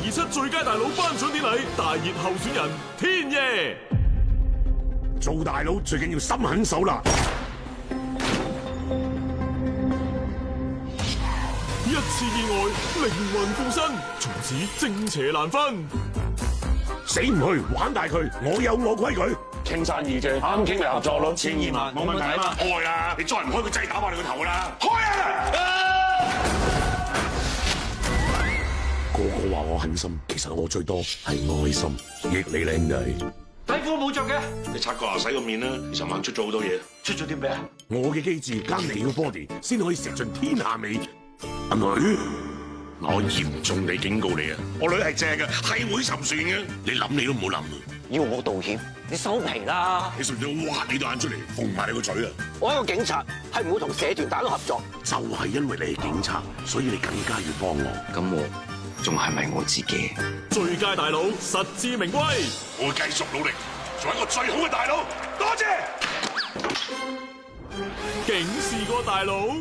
2027最佳大佬頒獎典禮大熱候選人天爺。做大佬最緊要心狠手辣。一次意外，靈魂附身，從此正邪難分。死唔去，玩大佢，我有我規矩。傾生意啫，啱傾咪合作咯，1200萬冇問題啊嘛。開啦！你再唔開，佢真係打爆你個頭啦！開啊！個個話我狠心，其實我最多係愛心，益你靚仔。底褲冇着嘅，你擦過牙洗個面啦，你尋晚出咗好多嘢。出咗啲咩啊？我嘅機智加你嘅 body，先可以食盡天下美。阿女，我嚴重地警告你啊！我女係正嘅，係會沉船嘅，你諗你都唔好諗。要我道歉，你收皮啦！你順便挖你對眼出嚟，縫埋你個嘴啊！我係一個警察，係唔會同社團打到合作。就係因為你係警察，所以你更加要幫我。咁我仲係咪我自己？最佳大佬實至名歸，我會繼續努力，做一個最好嘅大佬。多謝。警示個大佬。